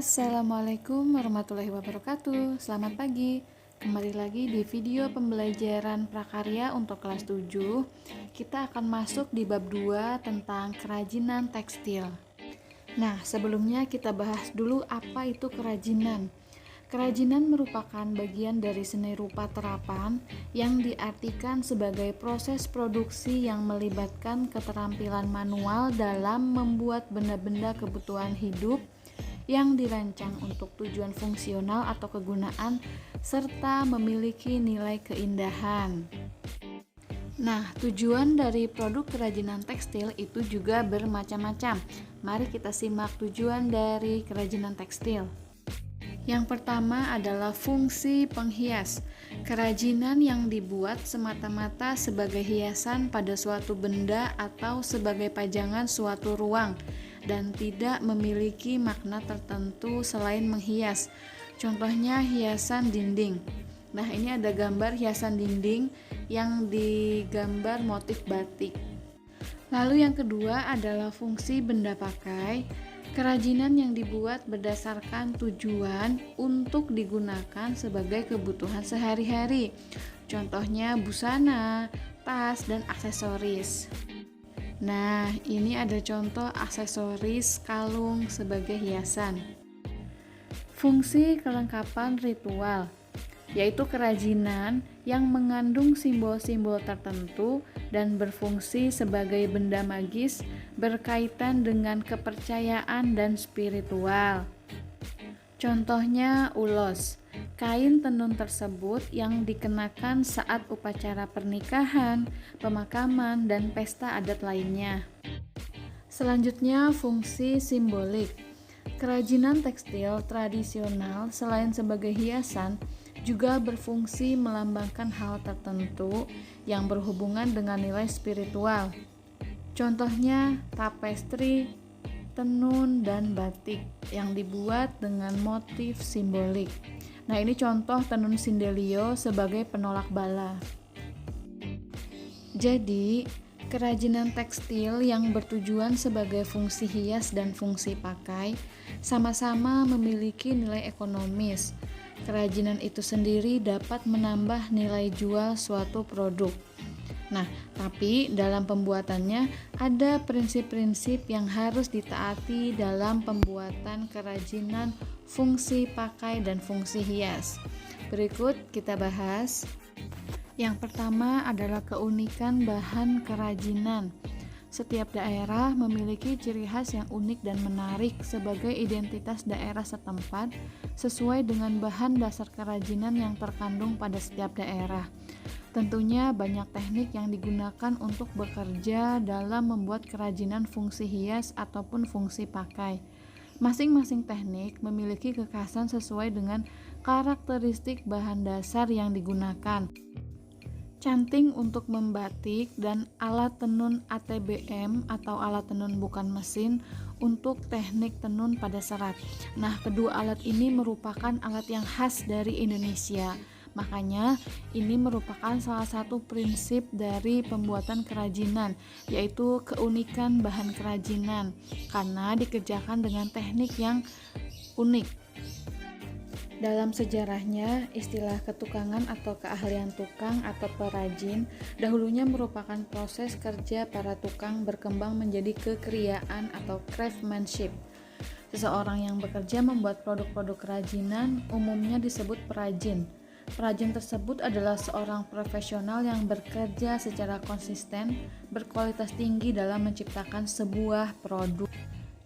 Assalamualaikum warahmatullahi wabarakatuh. Selamat pagi. Kembali lagi di video pembelajaran prakarya untuk kelas 7. Kita akan masuk di bab 2 tentang kerajinan tekstil. Nah, sebelumnya kita bahas dulu apa itu kerajinan. Kerajinan merupakan bagian dari seni rupa terapan yang diartikan sebagai proses produksi yang melibatkan keterampilan manual dalam membuat benda-benda kebutuhan hidup yang dirancang untuk tujuan fungsional atau kegunaan serta memiliki nilai keindahan. Nah, tujuan dari produk kerajinan tekstil itu juga bermacam-macam. Mari kita simak tujuan dari kerajinan tekstil. Yang pertama adalah fungsi penghias. Kerajinan yang dibuat semata-mata sebagai hiasan pada suatu benda atau sebagai pajangan suatu ruang dan tidak memiliki makna tertentu selain menghias. Contohnya hiasan dinding. Nah, ini ada gambar hiasan dinding yang digambar motif batik. Lalu yang kedua adalah fungsi benda pakai. Kerajinan yang dibuat berdasarkan tujuan untuk digunakan sebagai kebutuhan sehari-hari. Contohnya busana, tas, dan aksesoris. Nah, ini ada contoh aksesoris kalung sebagai hiasan. Fungsi kelengkapan ritual, yaitu kerajinan yang mengandung simbol-simbol tertentu dan berfungsi sebagai benda magis berkaitan dengan kepercayaan dan spiritual. Contohnya ulos, kain tenun tersebut yang dikenakan saat upacara pernikahan, pemakaman, dan pesta adat lainnya. Selanjutnya, fungsi simbolik. Kerajinan tekstil tradisional selain sebagai hiasan juga berfungsi melambangkan hal tertentu yang berhubungan dengan nilai spiritual. Contohnya tapestri, tenun, dan batik yang dibuat dengan motif simbolik. Nah, ini contoh tenun Sindelio sebagai penolak bala. Jadi, kerajinan tekstil yang bertujuan sebagai fungsi hias dan fungsi pakai sama-sama memiliki nilai ekonomis. Kerajinan itu sendiri dapat menambah nilai jual suatu produk. Nah, tapi dalam pembuatannya ada prinsip-prinsip yang harus ditaati dalam pembuatan kerajinan fungsi pakai dan fungsi hias. Berikut kita bahas. Yang pertama adalah keunikan bahan kerajinan. Setiap daerah memiliki ciri khas yang unik dan menarik sebagai identitas daerah setempat sesuai dengan bahan dasar kerajinan yang terkandung pada setiap daerah. Tentunya banyak teknik yang digunakan untuk bekerja dalam membuat kerajinan fungsi hias ataupun fungsi pakai. Masing-masing teknik memiliki kekhasan sesuai dengan karakteristik bahan dasar yang digunakan. Canting untuk membatik dan alat tenun ATBM atau alat tenun bukan mesin untuk teknik tenun pada serat. Nah, kedua alat ini merupakan alat yang khas dari Indonesia. Makanya ini merupakan salah satu prinsip dari pembuatan kerajinan, yaitu keunikan bahan kerajinan karena dikerjakan dengan teknik yang unik. Dalam sejarahnya, istilah ketukangan atau keahlian tukang atau perajin dahulunya merupakan proses kerja para tukang berkembang menjadi kekriaan atau craftsmanship. Seseorang yang bekerja membuat produk-produk kerajinan umumnya disebut perajin. Perajin tersebut adalah seorang profesional yang bekerja secara konsisten, berkualitas tinggi dalam menciptakan sebuah produk.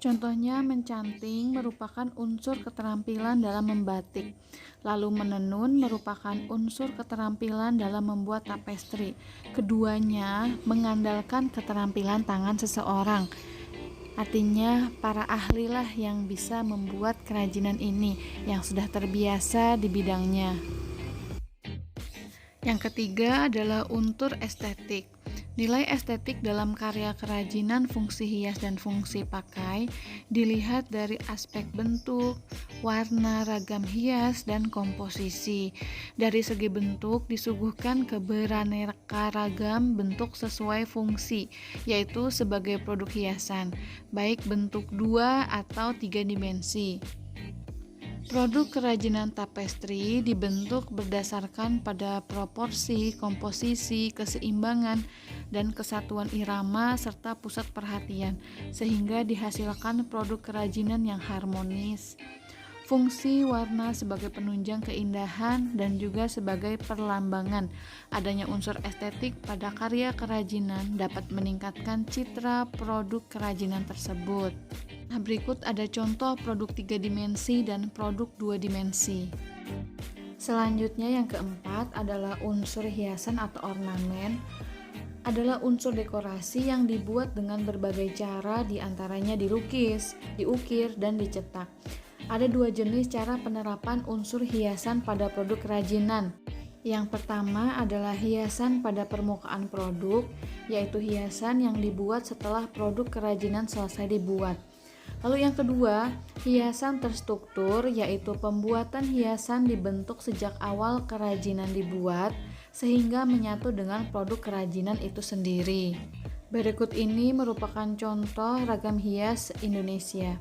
Contohnya mencanting merupakan unsur keterampilan dalam membatik, lalu menenun merupakan unsur keterampilan dalam membuat tapestri. Keduanya mengandalkan keterampilan tangan seseorang. Artinya para ahlilah yang bisa membuat kerajinan ini yang sudah terbiasa di bidangnya. Yang ketiga adalah unsur estetik. Nilai estetik dalam karya kerajinan fungsi hias dan fungsi pakai dilihat dari aspek bentuk, warna, ragam hias, dan komposisi. Dari segi bentuk disuguhkan beraneka ragam bentuk sesuai fungsi, yaitu sebagai produk hiasan, baik bentuk 2 atau 3 dimensi. Produk kerajinan tapestri dibentuk berdasarkan pada proporsi, komposisi, keseimbangan, dan kesatuan irama serta pusat perhatian, sehingga dihasilkan produk kerajinan yang harmonis. Fungsi warna sebagai penunjang keindahan dan juga sebagai perlambangan adanya unsur estetik pada karya kerajinan dapat meningkatkan citra produk kerajinan tersebut. Nah, berikut ada contoh produk 3 dimensi dan produk 2 dimensi. Selanjutnya yang keempat adalah unsur hiasan atau ornamen. Adalah unsur dekorasi yang dibuat dengan berbagai cara, diantaranya dilukis, diukir, dan dicetak. Ada dua jenis cara penerapan unsur hiasan pada produk kerajinan. Yang pertama adalah hiasan pada permukaan produk, yaitu hiasan yang dibuat setelah produk kerajinan selesai dibuat. Lalu yang kedua, hiasan terstruktur, yaitu pembuatan hiasan dibentuk sejak awal kerajinan dibuat, sehingga menyatu dengan produk kerajinan itu sendiri. Berikut ini merupakan contoh ragam hias Indonesia.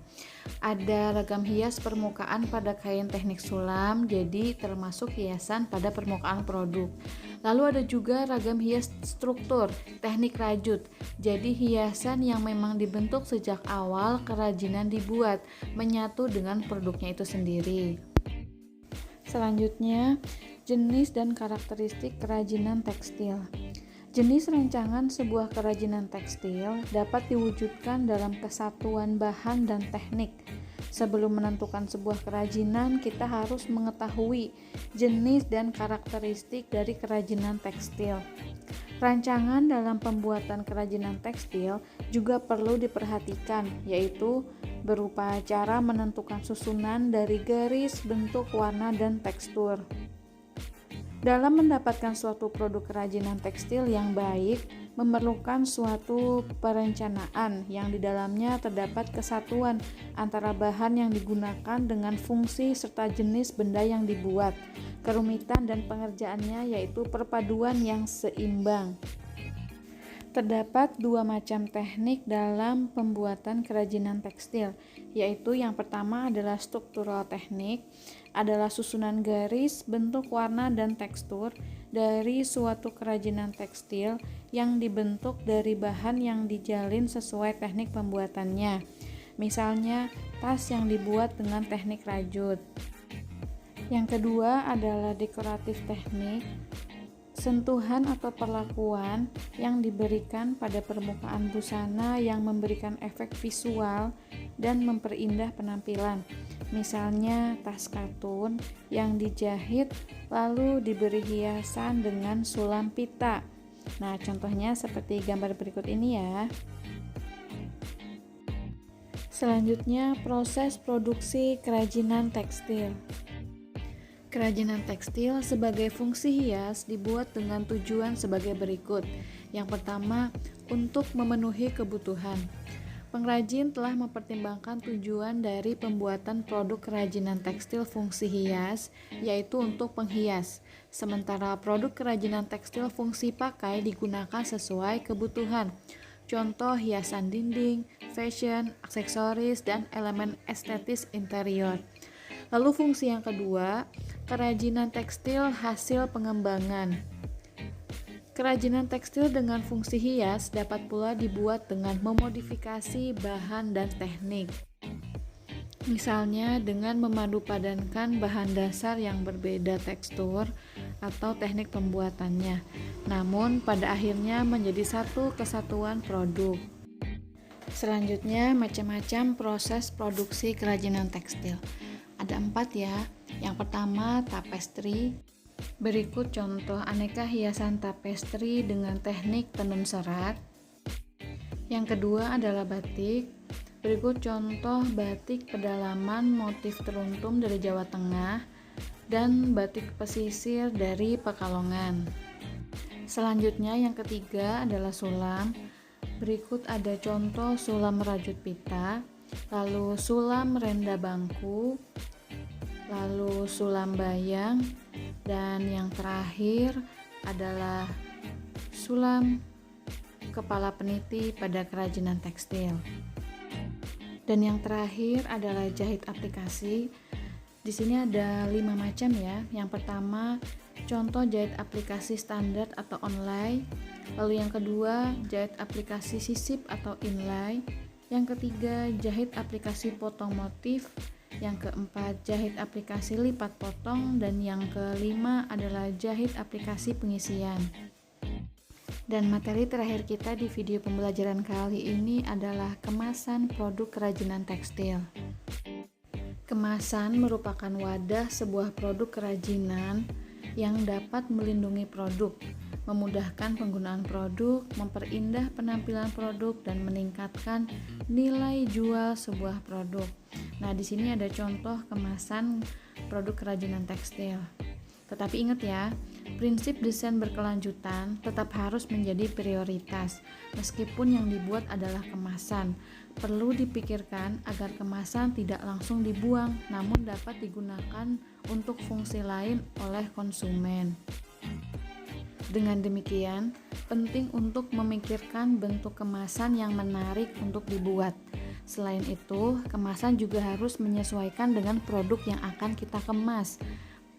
Ada ragam hias permukaan pada kain teknik sulam, jadi termasuk hiasan pada permukaan produk. Lalu ada juga ragam hias struktur, teknik rajut, jadi hiasan yang memang dibentuk sejak awal kerajinan dibuat, menyatu dengan produknya itu sendiri. Selanjutnya, jenis dan karakteristik kerajinan tekstil. Jenis rancangan sebuah kerajinan tekstil dapat diwujudkan dalam kesatuan bahan dan teknik. Sebelum menentukan sebuah kerajinan, kita harus mengetahui jenis dan karakteristik dari kerajinan tekstil. Rancangan dalam pembuatan kerajinan tekstil juga perlu diperhatikan, yaitu berupa cara menentukan susunan dari garis, bentuk, warna, dan tekstur. Dalam mendapatkan suatu produk kerajinan tekstil yang baik, memerlukan suatu perencanaan yang di dalamnya terdapat kesatuan antara bahan yang digunakan dengan fungsi serta jenis benda yang dibuat. Kerumitan dan pengerjaannya yaitu perpaduan yang seimbang. Terdapat dua macam teknik dalam pembuatan kerajinan tekstil, yaitu yang pertama adalah struktural teknik, adalah susunan garis, bentuk, warna, dan tekstur dari suatu kerajinan tekstil yang dibentuk dari bahan yang dijalin sesuai teknik pembuatannya. Misalnya, tas yang dibuat dengan teknik rajut. Yang kedua adalah dekoratif teknik, sentuhan atau perlakuan yang diberikan pada permukaan busana yang memberikan efek visual dan memperindah penampilan. Misalnya tas katun yang dijahit lalu diberi hiasan dengan sulam pita. Nah, contohnya seperti gambar berikut ini ya. Selanjutnya, proses produksi kerajinan tekstil. Kerajinan tekstil sebagai fungsi hias dibuat dengan tujuan sebagai berikut. Yang pertama, untuk memenuhi kebutuhan. Pengrajin telah mempertimbangkan tujuan dari pembuatan produk kerajinan tekstil fungsi hias, yaitu untuk penghias. Sementara produk kerajinan tekstil fungsi pakai digunakan sesuai kebutuhan. Contoh hiasan dinding, fashion, aksesoris, dan elemen estetis interior. Lalu fungsi yang kedua, kerajinan tekstil hasil pengembangan. Kerajinan tekstil dengan fungsi hias dapat pula dibuat dengan memodifikasi bahan dan teknik. Misalnya dengan memadupadankan bahan dasar yang berbeda tekstur atau teknik pembuatannya, namun pada akhirnya menjadi satu kesatuan produk. Selanjutnya, macam-macam proses produksi kerajinan tekstil. Ada 4 ya. Yang pertama, tapestri. Berikut contoh aneka hiasan tapestri dengan teknik tenun serat. Yang kedua adalah batik. Berikut contoh batik pedalaman motif teruntum dari Jawa Tengah dan batik pesisir dari Pekalongan. Selanjutnya yang ketiga adalah sulam. Berikut ada contoh sulam rajut pita, lalu sulam renda bangku, lalu sulam bayang, dan yang terakhir adalah sulam kepala peniti pada kerajinan tekstil. Dan yang terakhir adalah jahit aplikasi. Di sini ada 5 macam ya. Yang pertama, contoh jahit aplikasi standar atau online. Lalu yang kedua, jahit aplikasi sisip atau inlay. Yang ketiga, jahit aplikasi potong motif. Yang keempat, jahit aplikasi lipat potong. Dan yang kelima adalah jahit aplikasi pengisian. Dan materi terakhir kita di video pembelajaran kali ini adalah kemasan produk kerajinan tekstil. Kemasan merupakan wadah sebuah produk kerajinan yang dapat melindungi produk, memudahkan penggunaan produk, memperindah penampilan produk, dan meningkatkan nilai jual sebuah produk. Nah, di sini ada contoh kemasan produk kerajinan tekstil. Tetapi ingat ya, prinsip desain berkelanjutan tetap harus menjadi prioritas. Meskipun yang dibuat adalah kemasan, perlu dipikirkan agar kemasan tidak langsung dibuang, namun dapat digunakan untuk fungsi lain oleh konsumen. Dengan demikian, penting untuk memikirkan bentuk kemasan yang menarik untuk dibuat. Selain itu, kemasan juga harus menyesuaikan dengan produk yang akan kita kemas,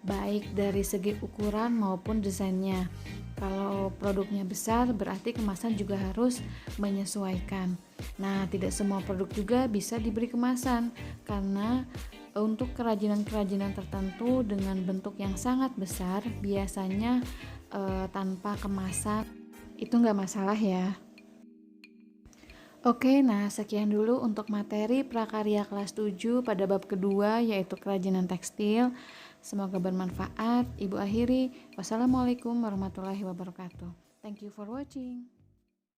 baik dari segi ukuran maupun desainnya. Kalau produknya besar, berarti kemasan juga harus menyesuaikan. Nah, tidak semua produk juga bisa diberi kemasan, karena untuk kerajinan-kerajinan tertentu dengan bentuk yang sangat besar, biasanya tanpa kemasan itu nggak masalah ya. Oke, nah sekian dulu untuk materi prakarya kelas 7 pada bab kedua, yaitu kerajinan tekstil. Semoga bermanfaat. Ibu akhiri, wassalamualaikum warahmatullahi wabarakatuh. Thank you for watching.